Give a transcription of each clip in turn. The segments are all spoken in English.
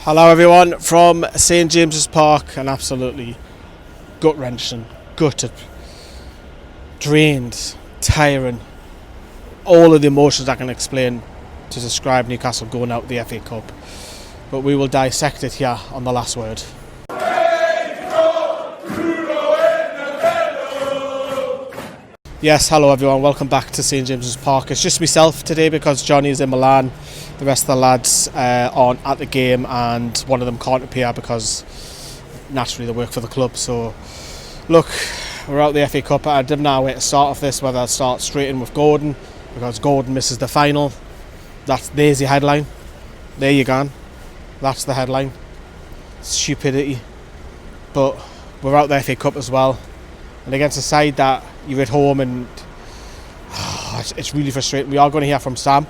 Hello everyone from St James's Park. An absolutely gut-wrenching, gutted, drained, tiring, all of the emotions I can explain to describe Newcastle going out the FA Cup. But we will dissect it here on The Last Word. Yes, hello everyone, welcome back to St James's Park. It's just myself today because Johnny's in Milan. The rest of the lads aren't at the game, and one of them can't appear because naturally they work for the club. So look, we're out the FA Cup. I didn't know where to start off this, whether I'd start straight in with Gordon because Gordon misses the final. There's the headline. There you go. That's the headline. Stupidity. But we're out the FA Cup as well, and against a side that you're at home, and it's really frustrating. We are going to hear from Sam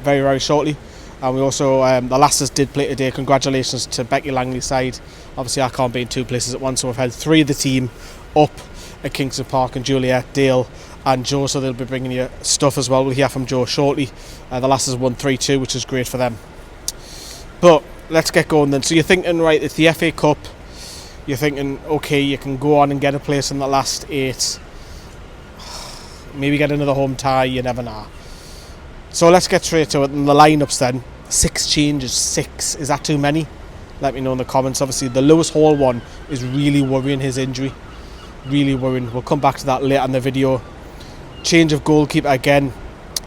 very, very shortly, and we also the lasses did play today. Congratulations to Becky Langley's side. Obviously I can't be in two places at once, so we've had three of the team up at Kingston Park, and Juliet, Dale and Joe, so they'll be bringing you stuff as well. We'll hear from Joe shortly. The lasses won 3-2, which is great for them. But let's get going then. So you're thinking, right, it's the FA Cup, you're thinking, okay, you can go on and get a place in the last 8, maybe get another home tie, you never know. So let's get straight to it. And the lineups then, 6 changes. 6, is that too many? Let me know in the comments. Obviously the Lewis Hall one is really worrying, his injury, really worrying. We'll come back to that later in the video. Change of goalkeeper again.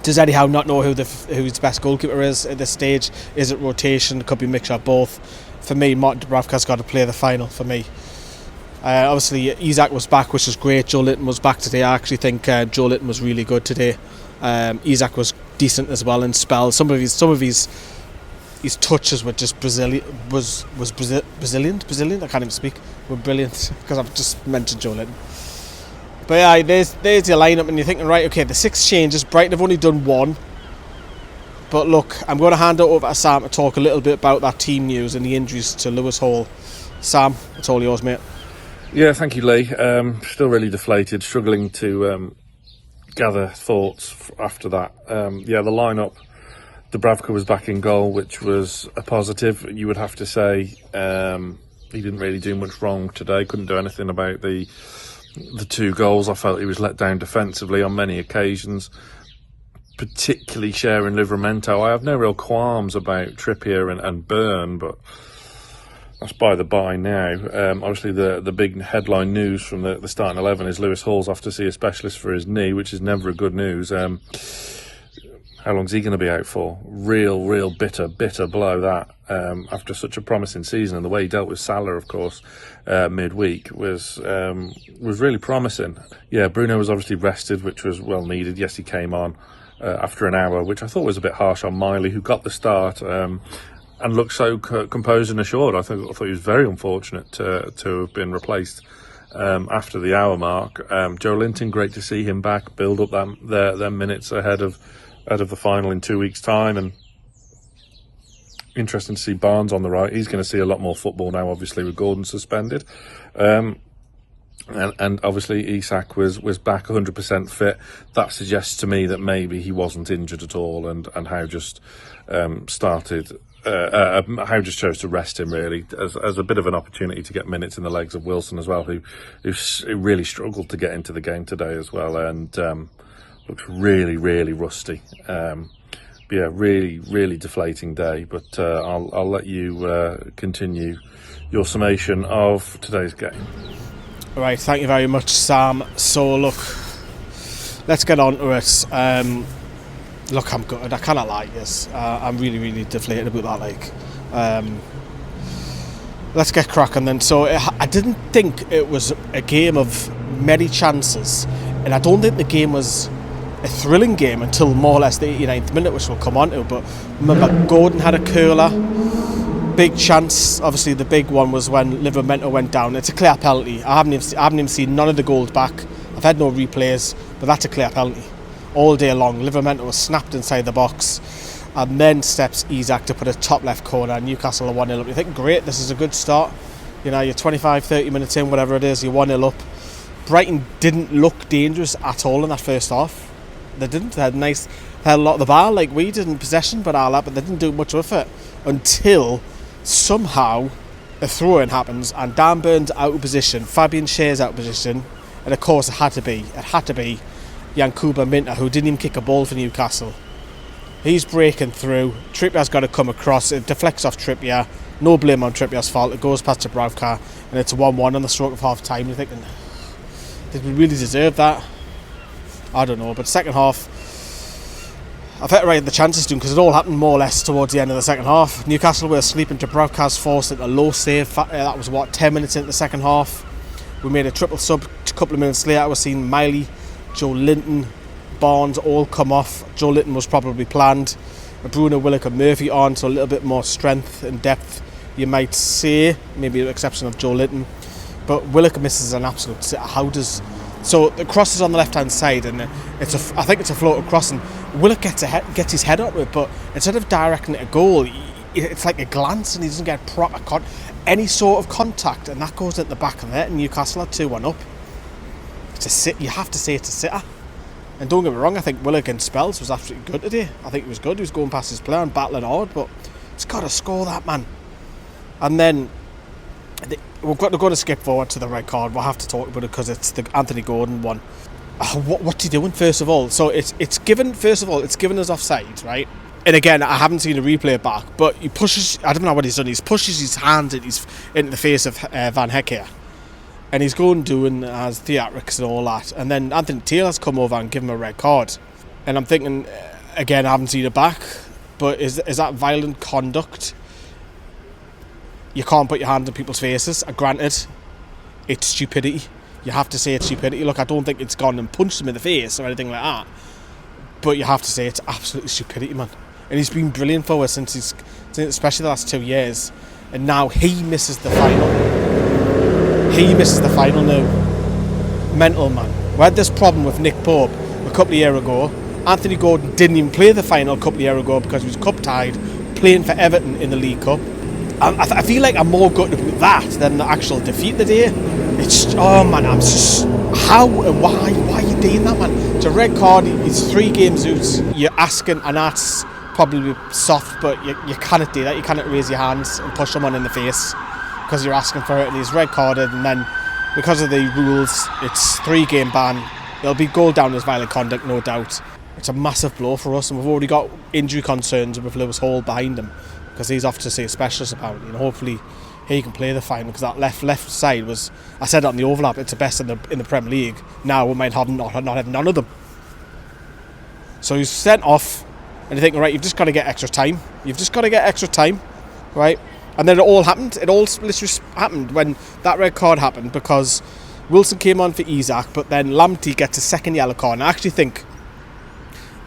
Does Eddie Howe not know who his best goalkeeper is at this stage? Is it rotation? It could be a mixture of both. For me, Martin Dubravka's got to play the final for me. Obviously Isak was back, which is great. Joe Linton was back today. I actually think Joe Linton was really good today. Isak was decent as well in spells. Some of his touches were just Brazilian. I can't even speak. Were brilliant because I've just mentioned Joe Linton. But yeah, there's your lineup, and you're thinking, right, okay, the 6 changes. Brighton have only done 1. But look, I'm going to hand it over to Sam to talk a little bit about that team news and the injuries to Lewis Hall. Sam, it's all yours, mate. Yeah, thank you, Lee. Still really deflated, struggling to gather thoughts after that. The lineup, Dubravka was back in goal, which was a positive. You would have to say he didn't really do much wrong today. Couldn't do anything about the 2 goals. I felt he was let down defensively on many occasions, particularly sharing Livramento. I have no real qualms about Trippier and Byrne, but that's by the by now. Obviously the big headline news from the starting 11 is Lewis Hall's off to see a specialist for his knee, which is never a good news. How long's he going to be out for? Real bitter blow that, after such a promising season. And the way he dealt with Salah, of course, midweek was really promising. Yeah, Bruno was obviously rested, which was well needed. Yes, he came on after an hour, which I thought was a bit harsh on Miley, who got the start and looked so composed and assured. I thought he was very unfortunate to have been replaced after the hour mark. Joe Linton, great to see him back, build up their minutes ahead of the final in 2 weeks' time. And interesting to see Barnes on the right. He's going to see a lot more football now, obviously, with Gordon suspended. And obviously Isak was back 100% fit. That suggests to me that maybe he wasn't injured at all, and Howe just Howe just chose to rest him, really, as a bit of an opportunity to get minutes in the legs of Wilson as well, who really struggled to get into the game today as well, and looked really rusty. Yeah, really deflating day. But I'll let you continue your summation of today's game. All right, thank you very much, Sam. So look, let's get on to it. Look, I'm gutted. I cannot lie, yes. I'm really deflated about that. Let's get cracking then. So I didn't think it was a game of many chances, and I don't think the game was a thrilling game until more or less the 89th minute, which we'll come on to. But remember, Gordon had a curler, big chance. Obviously the big one was when Livramento went down. It's a clear penalty. I haven't even seen none of the goals back. I've had no replays, but that's a clear penalty all day long. Livramento was snapped inside the box, and then steps Isak to put a top left corner. Newcastle are 1-0 up. You think, great, this is a good start. You know, you're 25-30 minutes in, whatever it is, you're 1-0 up. Brighton didn't look dangerous at all in that first half. They didn't. They had a lot of the ball like we did in possession, but they didn't do much with it until somehow a throw-in happens and Dan Burn's out of position, Fabian Schar's out of position, and of course it had to be Yankuba Minteh, who didn't even kick a ball for Newcastle. He's breaking through, Trippier's got to come across, it deflects off Trippier, no blame on Trippier's fault, it goes past Dubravka, and it's a 1-1 on the stroke of half time. You're thinking, did we really deserve that? I don't know, but second half, I felt right at the chances doing, because it all happened more or less towards the end of the second half. Newcastle were asleep and Dubravka's forced at a low save. That was 10 minutes into the second half. We made a triple sub a couple of minutes later. We're seeing Miley, Joe Linton, Barnes all come off. Joe Linton was probably planned. Bruno, Willock and Murphy on, so a little bit more strength and depth, you might say, maybe with the exception of Joe Linton. But Willock misses an absolute sitter. So the cross is on the left hand side, and I think it's a floater cross, and Willock gets his head onto it, but instead of directing it a goal, it's like a glance, and he doesn't get proper any sort of contact, and that goes at the back of the net, and Newcastle are 2-1 up. You have to say it's a sitter. And don't get me wrong, I think Willock in spells was absolutely good today. I think he was good. He was going past his player and battling hard, but he's got to score that, man. And then we've got to skip forward to the red card. We'll have to talk about it because it's the Anthony Gordon one. What's he doing, first of all? So it's given us offside, right? And again, I haven't seen a replay back, but he pushes, I don't know what he's done, he pushes his hand into the face of Van Hecke. And he's going doing as theatrics and all that. And then Anthony Taylor's come over and give him a red card. And I'm thinking, again, I haven't seen it back, but is that violent conduct? You can't put your hand in people's faces. Granted, it's stupidity. You have to say it's stupidity. Look, I don't think it's gone and punched him in the face or anything like that. But you have to say it's absolutely stupidity, man. And he's been brilliant for us since especially the last 2 years. And now he misses the final. He misses the final now. Mental, man. We had this problem with Nick Pope a couple of years ago. Anthony Gordon didn't even play the final a couple of years ago because he was cup tied, playing for Everton in the League Cup. I feel like I'm more gutted about that than the actual defeat today. I'm just, how and why are you doing that, man? It's a red card, it's 3 games out. You're asking, and that's probably soft, but you cannot do that. You cannot raise your hands and push someone in the face because you're asking for it, and he's red carded, and then because of the rules, it's 3-game ban. There'll be goal down as violent conduct, no doubt. It's a massive blow for us, and we've already got injury concerns with Lewis Hall behind him because he's off to see a specialist about it, and hopefully he can play the final, because that left side was, I said it on the overlap, it's the best in the Premier League. Now we might have not have none of them. So he's sent off, and you think, right, you've just got to get extra time. Right? And then it all happened. It all literally happened when that red card happened, because Wilson came on for Isak, but then Lamptey gets a second yellow card. And I actually think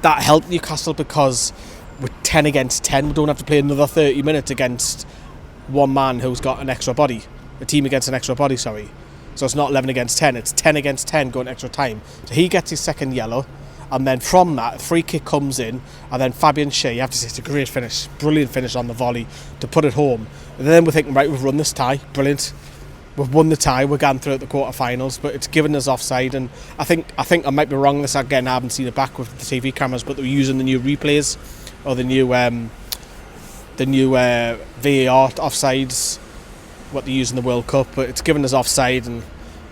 that helped Newcastle, because with 10 against 10, we don't have to play another 30 minutes against one man who's got an extra body. A team against an extra body, sorry. So it's not 11 against 10, it's 10 against 10 going extra time. So he gets his second yellow, and then from that, a free kick comes in, and then Fabian Schar, you have to say, it's a great finish, brilliant finish on the volley to put it home. And then we're thinking, right, we've run this tie, brilliant. We've won the tie, we're going through at the quarterfinals, but it's given us offside. And I think I might be wrong this again, I haven't seen it back with the TV cameras, but they're using the new replays, or the new VAR offsides, what they use in the World Cup, but it's given us offside, and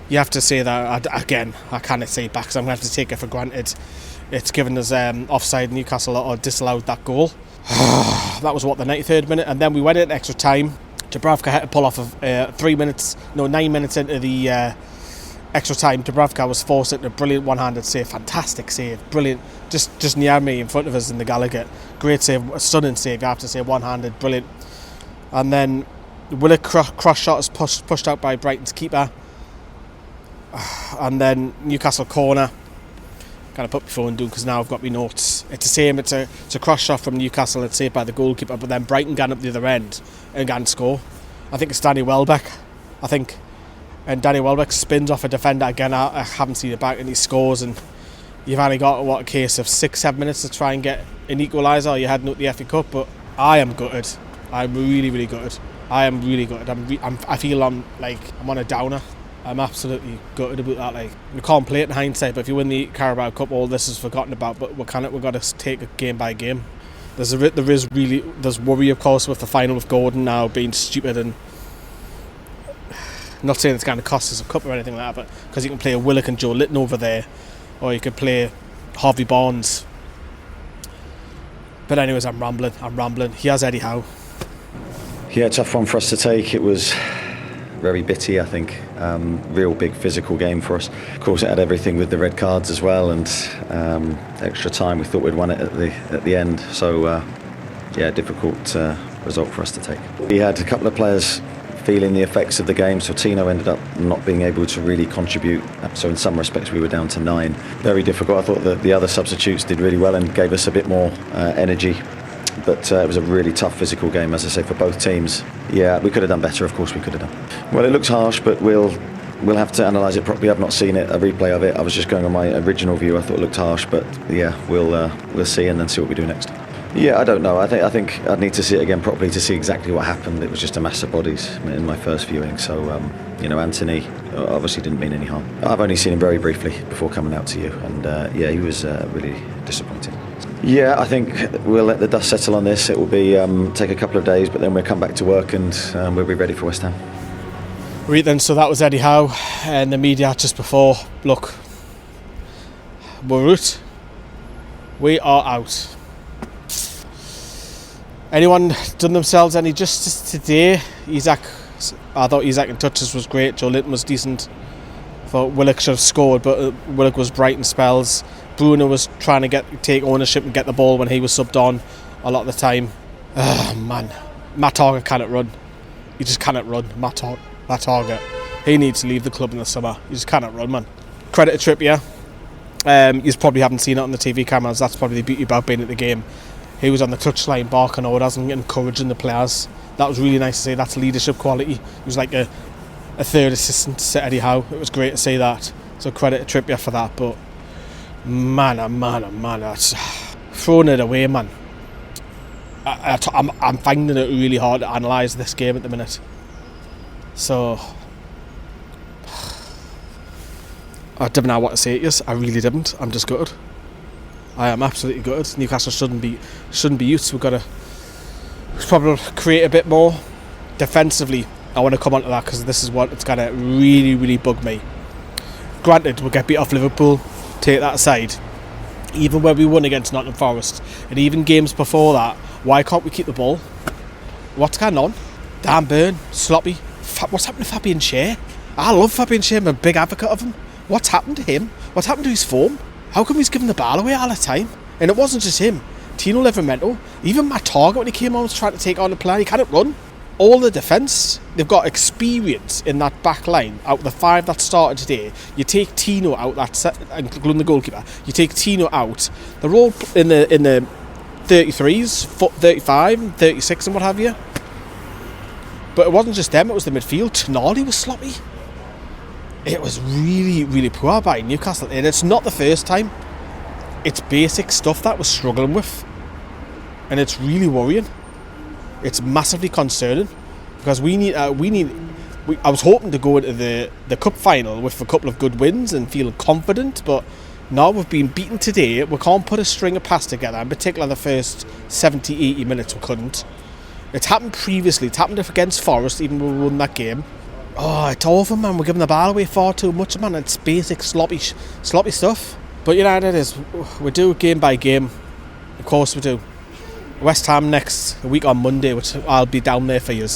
you have to say that, again, I can't say it back, so I'm going to have to take it for granted. It's given us offside. Newcastle or disallowed that goal. That was the 93rd minute, and then we went in extra time. Dubravka had to pull off of 9 minutes into the extra time. Dubravka was forced into a brilliant one-handed save, fantastic save, brilliant, just near me in front of us in the Gallagher. Great save, a stunning save, I have to say, one-handed, brilliant. And then Willock cross shot is pushed out by Brighton's keeper, and then Newcastle corner. Kind of put my phone down because now I've got my notes. It's the same. It's a cross shot from Newcastle. It's saved by the goalkeeper, but then Brighton got up the other end and got and score. I think it's Danny Welbeck. And Danny Welbeck spins off a defender again. I haven't seen it back, and he scores. And you've only got a case of 6-7 minutes to try and get an equaliser. Or you're heading up the FA Cup, but I am gutted. I'm really, really gutted. I am really gutted. I feel I'm on a downer. I'm absolutely gutted about that. We can't play it in hindsight, but if you win the Carabao Cup, all this is forgotten about. But we've got to take it game by game. There's worry, of course, with the final with Gordon now being stupid, and not saying it's going to cost us a cup or anything like that, but because you can play a Willock and Joe Litton over there, or you could play Harvey Barnes. But anyways, I'm rambling. He has Eddie Howe. Yeah, tough one for us to take. It was very bitty, I think. Real big physical game for us. Of course, it had everything with the red cards as well, and extra time. We thought we'd won it at the end. So, difficult result for us to take. We had a couple of players feeling the effects of the game, so Tino ended up not being able to really contribute. So in some respects, we were down to 9. Very difficult. I thought that the other substitutes did really well and gave us a bit more energy. But it was a really tough physical game, as I say, for both teams. Yeah, we could have done better, of course we could have done. Well, it looks harsh, but we'll have to analyse it properly. I've not seen a replay of it. I was just going on my original view. I thought it looked harsh, but yeah, we'll see and then see what we do next. Yeah, I don't know. I think I'd need to see it again properly to see exactly what happened. It was just a mass of bodies in my first viewing. So, Anthony obviously didn't mean any harm. I've only seen him very briefly before coming out to you, and he was really disappointing. Yeah, I think we'll let the dust settle on this. It will be take a couple of days, but then we'll come back to work and we'll be ready for West Ham. Right then, so that was Eddie Howe and the media just before. Look, we're out. We are out. Anyone done themselves any justice today? I thought Isak in touches was great. Joe Litton was decent. I thought Willock should have scored, but Willock was bright in spells. Bruno was trying to take ownership and get the ball when he was subbed on a lot of the time. Man, Matt Target cannot run. He just cannot run. Matt Target. He needs to leave the club in the summer. He just cannot run, man. Credit to Trippier. You probably haven't seen it on the TV cameras. That's probably the beauty about being at the game. He was on the touchline barking orders and encouraging the players. That was really nice to see. That's leadership quality. He was like a third assistant to Eddie Howe. It was great to see that. So credit to Trippier for that. But man, that's throwing it away, man. I'm finding it really hard to analyse this game at the minute. So I didn't know what to say to you. I really didn't. I'm just gutted. I am absolutely gutted. Newcastle shouldn't be used. We've got to probably create a bit more defensively. I want to come on to that because this is what it's going to really, really bug me. Granted, we'll get beat off Liverpool. Take that aside. Even when we won against Nottingham Forest, and even games before that, why can't we keep the ball? What's going on? Dan Burn, sloppy. What's happened to Fabian Schar? I love Fabian Schar. I'm a big advocate of him. What's happened to him? What's happened to his form? How come he's giving the ball away all the time? And it wasn't just him. Tino Livramento, even Matt Target when he came on was trying to take on the player. He can't run. All the defence, they've got experience in that back line. Out of the 5 that started today, you take Tino out, including the goalkeeper. You take Tino out. They're all in the 33s, 35, 36 and what have you. But it wasn't just them, it was the midfield. Tonali was sloppy. It was really, really poor by Newcastle, and it's not the first time. It's basic stuff that we're struggling with, and it's really worrying. It's massively concerning because I was hoping to go into the cup final with a couple of good wins and feel confident, but now we've been beaten today. We can't put a string of pass together, in particular the first 70-80 minutes we couldn't. It's happened previously. It's happened against Forest, even when we won that game. Oh, it's awful, man. We're giving the ball away far too much, man. It's basic sloppy stuff. But United we do game by game. Of course we do. West Ham next week on Monday, which I'll be down there for you,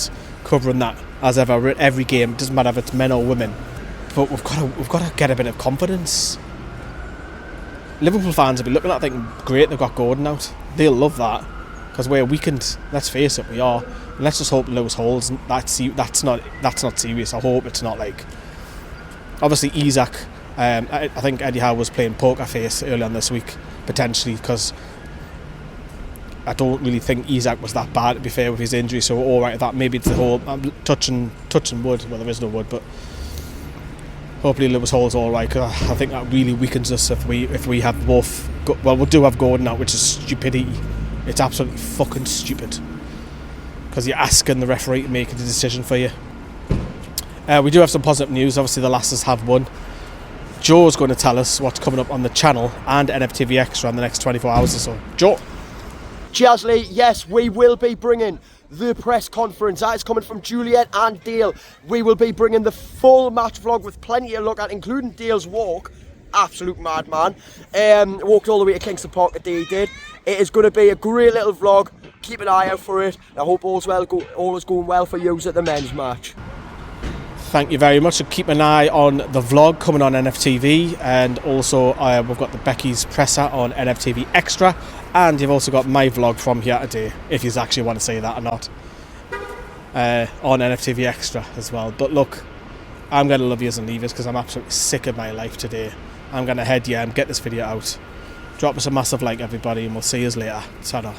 covering that as ever. Every game, doesn't matter if it's men or women. But we've got to get a bit of confidence. Liverpool fans will be looking at it thinking, great, they've got Gordon out. They'll love that because we're weakened. Let's face it, we are. And let's just hope Lewis Hall's that's not serious. I hope it's not like. Obviously, Isak. I think Eddie Howe was playing poker face early on this week potentially because I don't really think Isak was that bad, to be fair, with his injury. So all right, that maybe it's the whole touching wood. Well, there is no wood, but hopefully Lewis Hall's all right. Cause I think that really weakens us if we have both. Well, we do have Gordon out, which is stupidity. It's absolutely fucking stupid because you're asking the referee to make the decision for you. We do have some positive news. Obviously, the Lasses have won. Joe's going to tell us what's coming up on the channel and NFTV Extra in the next 24 hours or so. Joe. Cheers, Lee. Yes, we will be bringing the press conference. That is coming from Juliet and Dale. We will be bringing the full match vlog with plenty to look at, including Dale's walk. Absolute madman. Walked all the way to Kingston Park today, he did. It is going to be a great little vlog. Keep an eye out for it. I hope all is going well for you at the men's match. Thank you very much, and keep an eye on the vlog coming on NFTV, and also we've got the Becky's presser on NFTV Extra, and you've also got my vlog from here today, if you actually want to say that or not, on NFTV Extra as well. But look, I'm going to love yous and leave yous because I'm absolutely sick of my life today. I'm going to head and get this video out. Drop us a massive like, everybody, and we'll see yous later. Ta-da.